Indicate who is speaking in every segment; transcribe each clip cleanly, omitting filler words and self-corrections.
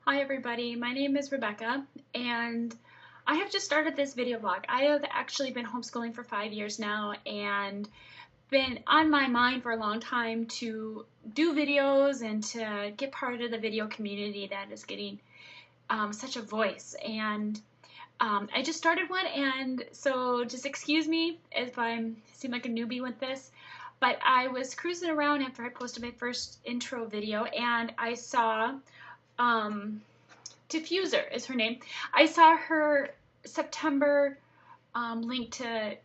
Speaker 1: Hi everybody, my name is Rebecca and I have just started this video blog. I have actually been homeschooling for 5 years now and been on my mind for a long time to do videos and to get part of the video community that is getting such a voice. And I just started one, and so just excuse me if I seem like a newbie with this, but I was cruising around after I posted my first intro video and I saw um, Tiffuzor is her name. I saw her September link to,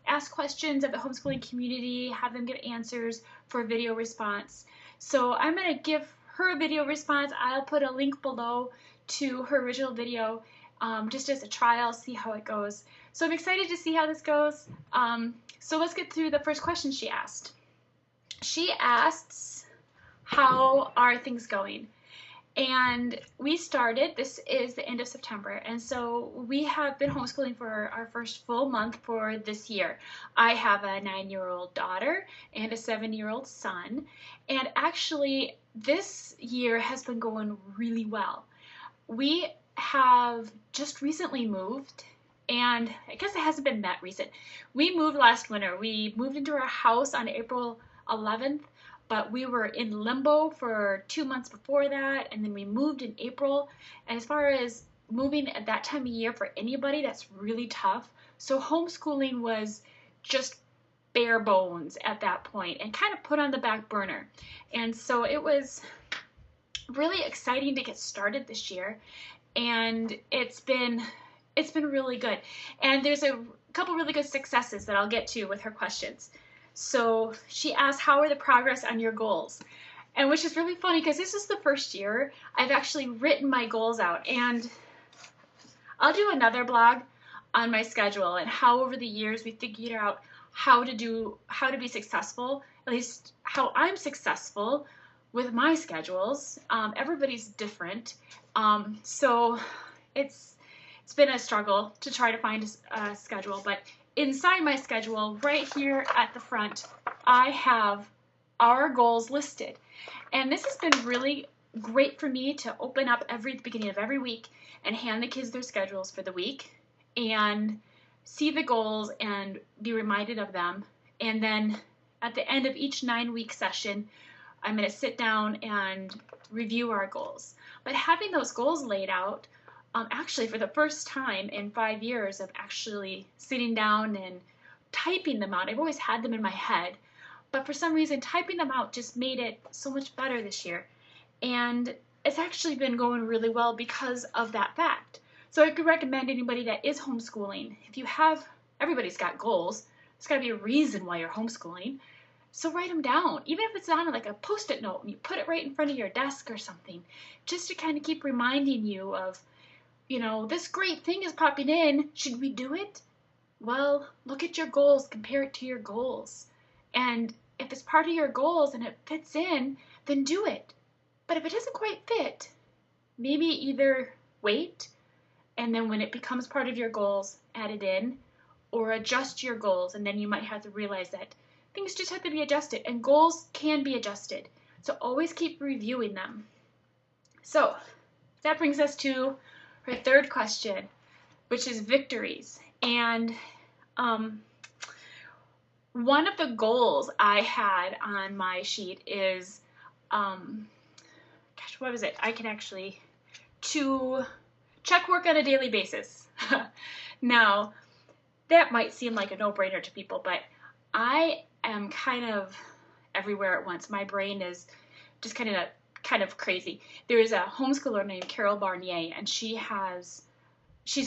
Speaker 1: ask questions of the homeschooling community, have them give answers for a video response. So I'm going to give her a video response. I'll put a link below to her original video just as a trial, see how it goes. So I'm excited to see how this goes. So let's get through the first question she asked. She asks, how are things going? And we started, this is the end of September, and so we have been homeschooling for our first full month for this year. I have a 9-year-old daughter and a 7-year-old son, and actually this year has been going really well. We have just recently moved, and I guess it hasn't been that recent. We moved last winter. We moved into our house on April 11th. But we were in limbo for 2 months before that, and then we moved in April. And as far as moving at that time of year for anybody, that's really tough. So homeschooling was just bare bones at that point and kind of put on the back burner. And so it was really exciting to get started this year, and it's been really good. And there's a couple really good successes that I'll get to with her questions. So she asked, how are the progress on your goals? And which is really funny because this is the first year I've actually written my goals out. And I'll do another blog on my schedule and how over the years we figured out how to be successful, at least how I'm successful with my schedules. Everybody's different. So it's been a struggle to try to find a schedule, but inside my schedule, right here at the front, I have our goals listed. And this has been really great for me to open up the beginning of every week and hand the kids their schedules for the week and see the goals and be reminded of them. And then at the end of each 9-week session, I'm going to sit down and review our goals. But having those goals laid out, actually for the first time in 5 years of actually sitting down and typing them out. I've always had them in my head, but for some reason typing them out just made it so much better this year. And it's actually been going really well because of that fact. So I could recommend anybody that is homeschooling, everybody's got goals. There's got to be a reason why you're homeschooling. So write them down, even if it's on like a post-it note and you put it right in front of your desk or something, just to kind of keep reminding you of, this great thing is popping in. Should we do it? Well, look at your goals, compare it to your goals. And if it's part of your goals and it fits in, then do it. But if it doesn't quite fit, maybe either wait, and then when it becomes part of your goals, add it in, or adjust your goals, and then you might have to realize that things just have to be adjusted, and goals can be adjusted. So always keep reviewing them. So that brings us to her third question, which is victories. And one of the goals I had on my sheet is, what was it? To check work on a daily basis. Now, that might seem like a no-brainer to people, but I am kind of everywhere at once. My brain is just kind of crazy. There is a homeschooler named Carol Barnier, and she's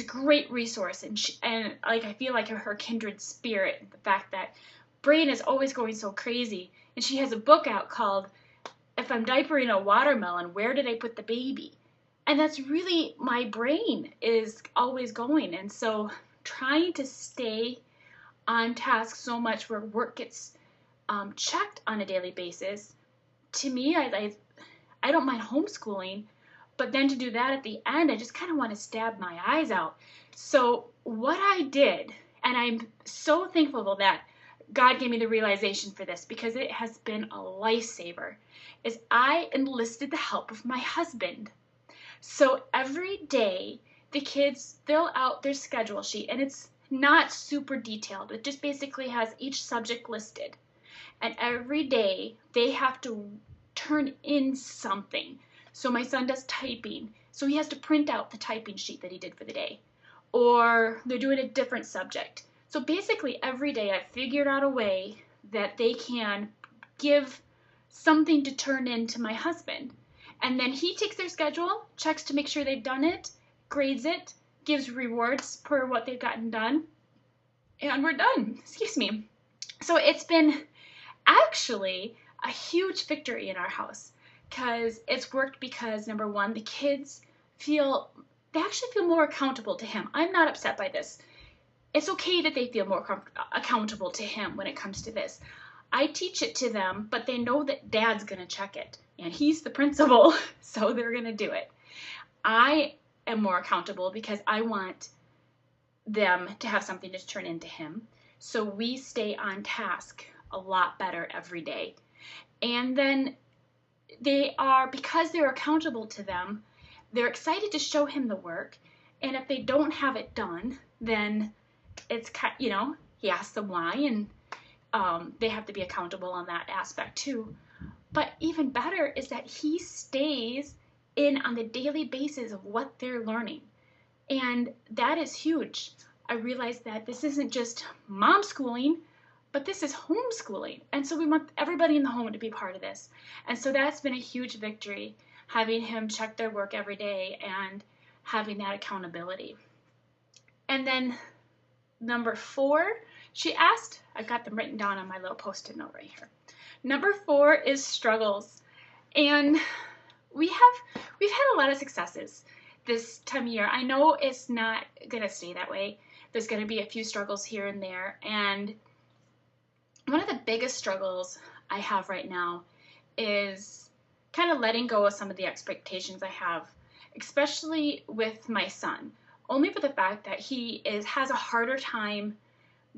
Speaker 1: a great resource, and I feel like her kindred spirit, the fact that brain is always going so crazy. And she has a book out called If I'm Diapering a Watermelon, Where Did I Put the Baby? And that's really, my brain is always going. And so trying to stay on task so much where work gets checked on a daily basis, to me, I don't mind homeschooling, but then to do that at the end, I just kind of want to stab my eyes out. So what I did, and I'm so thankful that God gave me the realization for this because it has been a lifesaver, is I enlisted the help of my husband. So every day the kids fill out their schedule sheet, and it's not super detailed. It just basically has each subject listed. And every day they have to turn in something. So my son does typing, so he has to print out the typing sheet that he did for the day. Or they're doing a different subject. So basically every day I figured out a way that they can give something to turn in to my husband. And then he takes their schedule, checks to make sure they've done it, grades it, gives rewards per what they've gotten done, and we're done. Excuse me. So it's been actually a huge victory in our house, because it's worked because, number one, the kids actually feel more accountable to him. I'm not upset by this. It's okay that they feel more accountable to him when it comes to this. I teach it to them, but they know that Dad's going to check it, and he's the principal, so they're going to do it. I am more accountable because I want them to have something to turn into him, so we stay on task a lot better every day. And then because they're accountable to them, they're excited to show him the work, and if they don't have it done, then it's, he asks them why, and they have to be accountable on that aspect too. But even better is that he stays in on the daily basis of what they're learning, and that is huge. I realized that this isn't just mom schooling, but this is homeschooling, and so we want everybody in the home to be part of this. And so that's been a huge victory, having him check their work every day and having that accountability. And then number 4, she asked, I've got them written down on my little post-it note right here. Number 4 is struggles. And we've had a lot of successes this time of year. I know it's not going to stay that way. There's going to be a few struggles here and there. And one of the biggest struggles I have right now is kind of letting go of some of the expectations I have, especially with my son, only for the fact that he has a harder time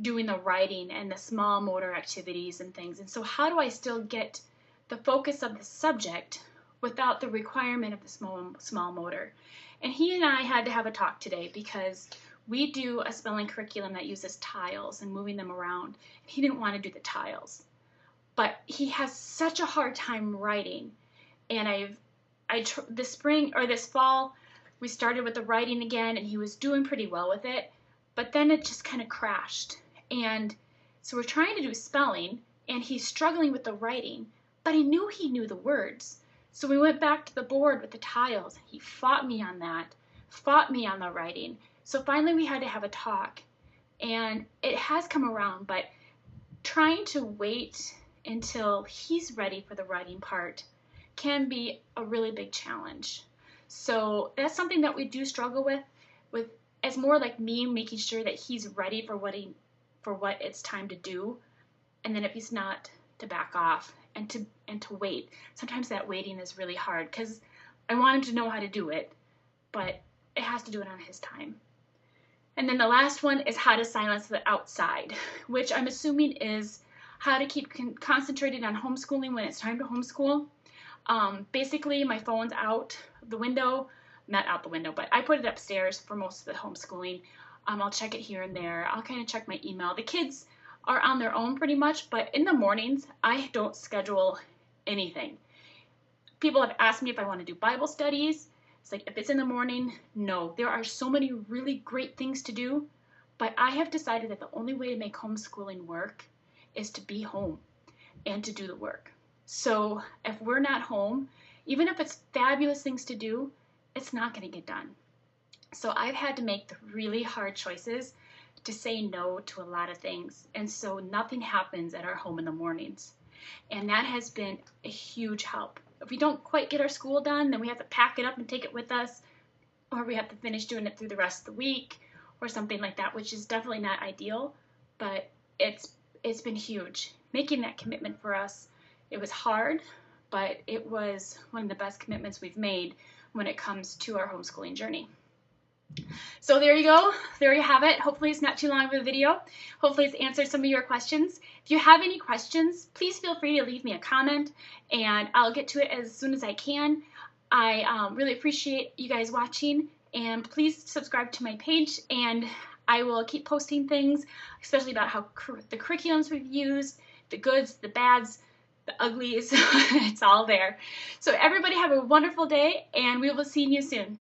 Speaker 1: doing the writing and the small motor activities and things. And so how do I still get the focus of the subject without the requirement of the small motor? And he and I had to have a talk today because we do a spelling curriculum that uses tiles and moving them around. He didn't want to do the tiles, but he has such a hard time writing. And this fall, we started with the writing again, and he was doing pretty well with it, but then it just kind of crashed. And so we're trying to do spelling, and he's struggling with the writing, but he knew the words. So we went back to the board with the tiles. He fought me on that, fought me on the writing. So finally we had to have a talk, and it has come around, but trying to wait until he's ready for the writing part can be a really big challenge. So that's something that we do struggle with as more like me making sure that he's ready for what it's time to do, and then if he's not, to back off and to wait. Sometimes that waiting is really hard because I want him to know how to do it, but it has to do it on his time. And then the last one is how to silence the outside, which I'm assuming is how to keep concentrated on homeschooling when it's time to homeschool. Basically, my phone's out the window, not out the window, but I put it upstairs for most of the homeschooling. I'll check it here and there. I'll kind of check my email. The kids are on their own pretty much, but in the mornings, I don't schedule anything. People have asked me if I want to do Bible studies. It's like, if it's in the morning, no. There are so many really great things to do, but I have decided that the only way to make homeschooling work is to be home and to do the work. So if we're not home, even if it's fabulous things to do, it's not going to get done. So I've had to make the really hard choices to say no to a lot of things. And so nothing happens at our home in the mornings. And that has been a huge help. If we don't quite get our school done, then we have to pack it up and take it with us, or we have to finish doing it through the rest of the week or something like that, which is definitely not ideal, but it's been huge. Making that commitment for us, it was hard, but it was one of the best commitments we've made when it comes to our homeschooling journey. So there you go. There you have it. Hopefully it's not too long of a video. Hopefully it's answered some of your questions. If you have any questions, please feel free to leave me a comment, and I'll get to it as soon as I can. I really appreciate you guys watching, and please subscribe to my page, and I will keep posting things, especially about how the curriculums we've used, the goods, the bads, the uglies. It's all there. So everybody have a wonderful day, and we will see you soon.